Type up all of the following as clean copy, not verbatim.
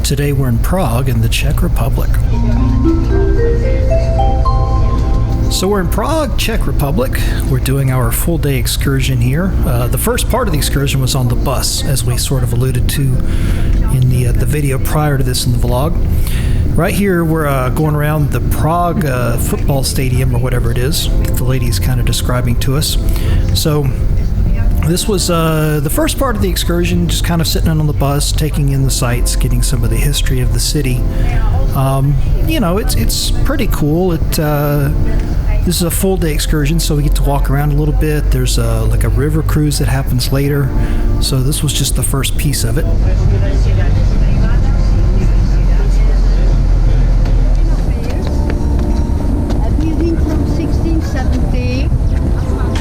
Today we're in Prague in the Czech Republic. So we're in Prague, Czech Republic. We're doing our full day excursion here. The first part of the excursion was on the bus, as we sort of alluded to in the video prior to this in the vlog. Right here we're going around the Prague football stadium, or whatever it is that the lady's kind of describing to us. So this was the first part of the excursion, just kind of sitting on the bus, taking in the sights, getting some of the history of the city. It's pretty cool. This is a full day excursion, so we get to walk around a little bit. There's like a river cruise that happens later. So this was just the first piece of it. A building from 1670,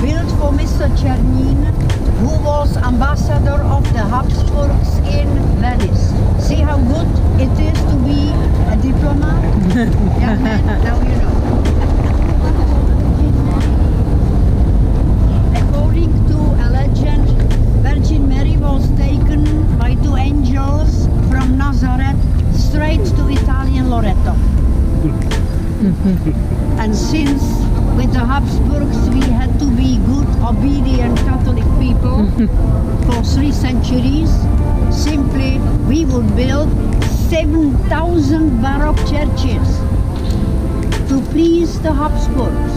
built for Mr. Černín, who was ambassador of the Habsburgs in Venice. See how good it is to be a diplomat? Young man, now you know. According to a legend, Virgin Mary was taken by two angels from Nazareth straight to Italian Loreto. And since with the Habsburgs we had to be good, obedient Catholic people for 3 centuries, simply we would build 7,000 Baroque churches to please the Habsburgs,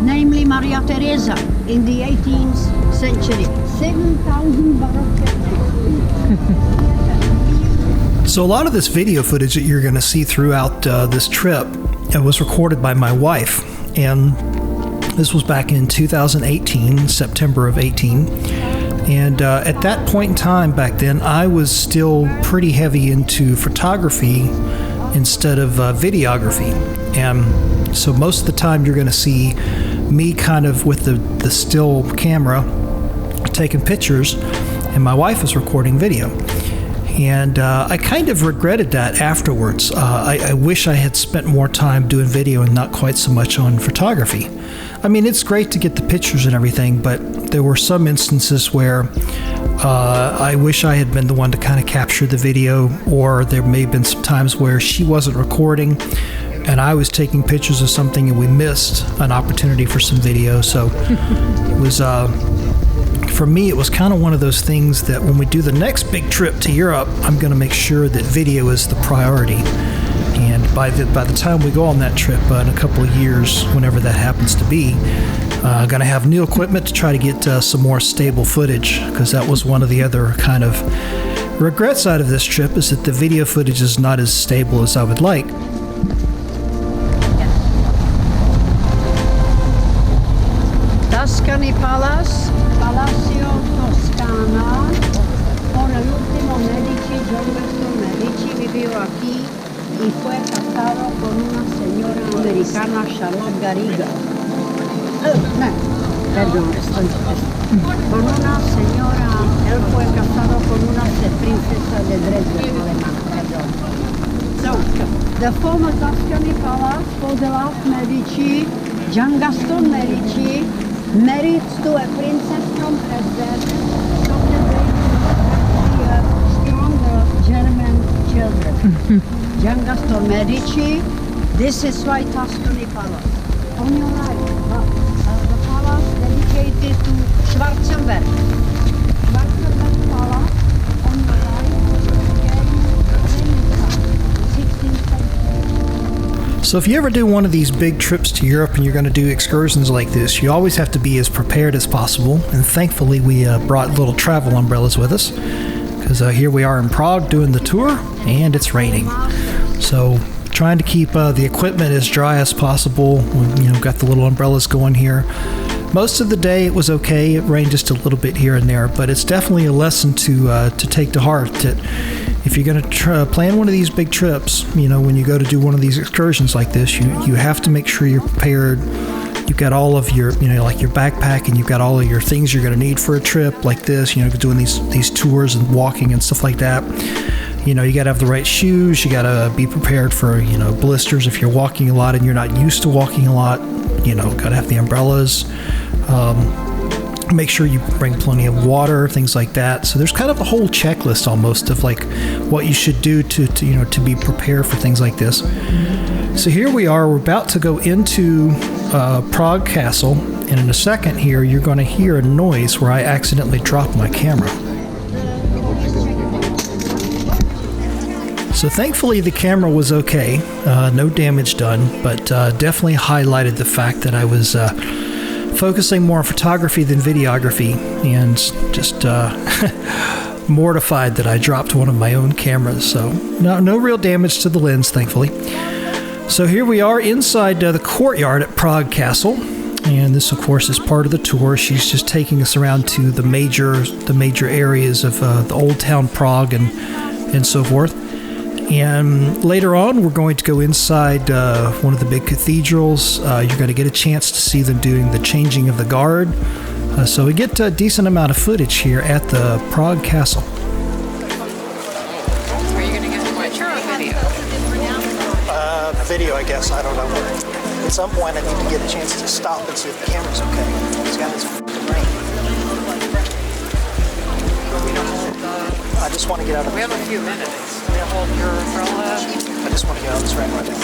namely Maria Theresa in the 18th century. 7,000 Baroque churches. So a lot of this video footage that you're going to see throughout this trip, it was recorded by my wife, and this was back in 2018, September of 18. And at that point in time back then, I was still pretty heavy into photography instead of videography. And so most of the time you're going to see me kind of with the still camera taking pictures, and my wife is recording video. And I kind of regretted that afterwards. I wish I had spent more time doing video and not quite so much on photography. I mean, it's great to get the pictures and everything, but there were some instances where I wish I had been the one to kind of capture the video, or there may have been some times where she wasn't recording and I was taking pictures of something and we missed an opportunity for some video. So it was... For me, it was kind of one of those things that when we do the next big trip to Europe, I'm going to make sure that video is the priority. And by the time we go on that trip in a couple of years, whenever that happens to be, going to have new equipment to try to get some more stable footage, because that was one of the other kind of regrets out of this trip, is that the video footage is not as stable as I would like. Tuscany Palace, Palacio Toscana, por el último Medici, John Medici vivió aquí y fue casado con una señora americana, Charlotte Garriga. Con una señora, él fue casado con una princesa de Dresden, alemana. So, the former Tuscany Palace for the last Medici, Gian Gaston Medici, married to a princess from Dresden, so that they have stronger German children. Gian Gaston Medici, this is why Tuscany Palace. On your right, the palace dedicated to Schwarzenberg. Schwarzenberg Palace, on your right, again, 16th century. So if you ever do one of these big trips to Europe and you're going to do excursions like this, you always have to be as prepared as possible. And thankfully we brought little travel umbrellas with us, because here we are in Prague doing the tour and it's raining. So trying to keep the equipment as dry as possible. Got the little umbrellas going here. Most of the day it was okay. It rained just a little bit here and there, but it's definitely a lesson to take to heart that if you're going to plan one of these big trips, when you go to do one of these excursions like this, you have to make sure you're prepared. You've got all of your, like your backpack, and you've got all of your things you're going to need for a trip like this, doing these tours and walking and stuff like that. You got to have the right shoes. You got to be prepared for, blisters if you're walking a lot and you're not used to walking a lot. Got to have the umbrellas. Make sure you bring plenty of water, things like that. So there's kind of a whole checklist almost of like what you should do to be prepared for things like this. So here we are. We're about to go into Prague Castle, and in a second here, you're going to hear a noise where I accidentally dropped my camera. So thankfully the camera was okay, no damage done, but definitely highlighted the fact that I was focusing more on photography than videography, and just mortified that I dropped one of my own cameras. So no real damage to the lens, thankfully. So here we are inside the courtyard at Prague Castle, and this of course is part of the tour. She's just taking us around to the major areas of the old town Prague and so forth. And later on, we're going to go inside one of the big cathedrals. You're going to get a chance to see them doing the changing of the guard. So we get a decent amount of footage here at the Prague Castle. Are you going to get a picture or video? Video, I guess. I don't know. At some point, I need to get a chance to stop and see if the camera's okay. It's got this rain. I just want to get out of We have a few minutes. We'll hold your umbrella. I just want to get out of this rain right now.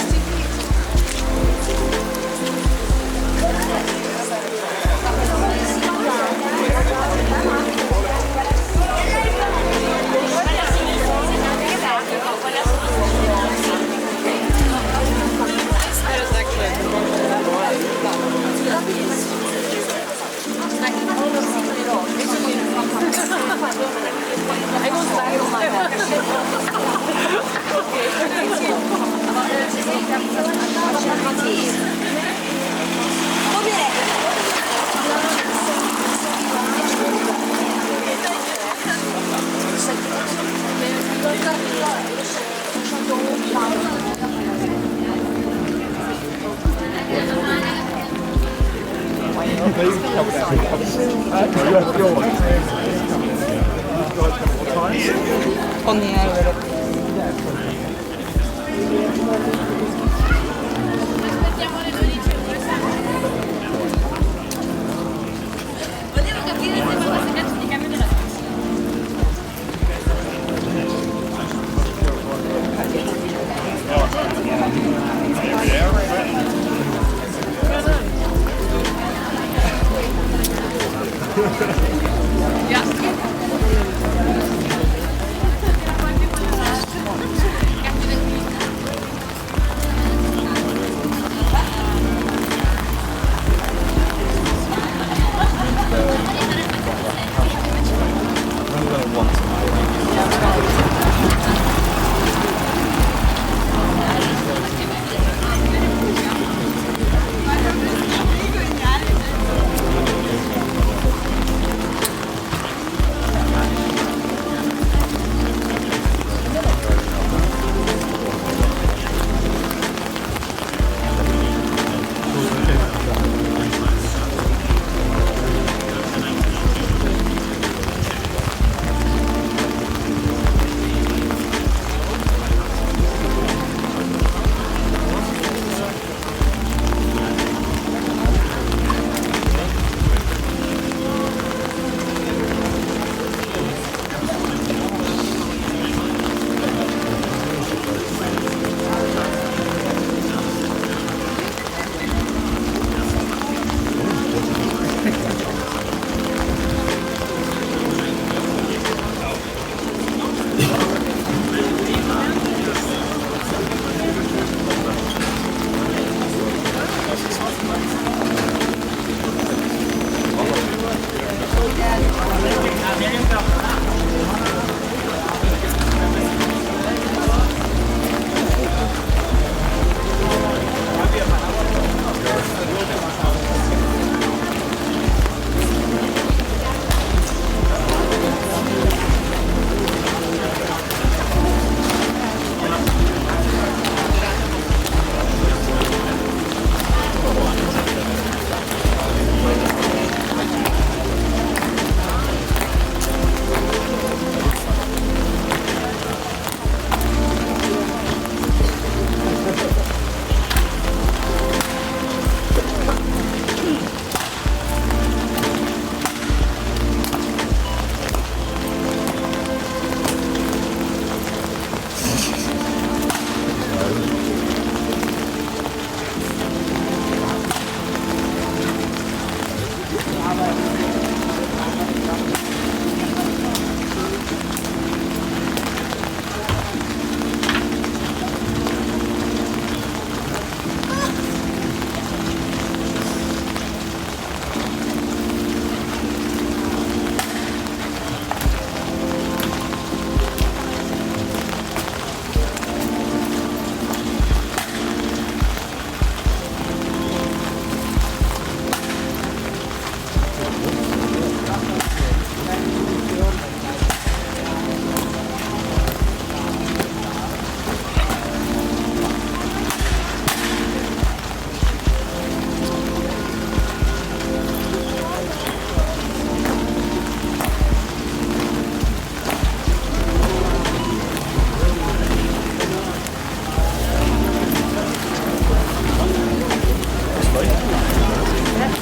On the air.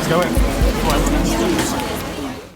Let's go in.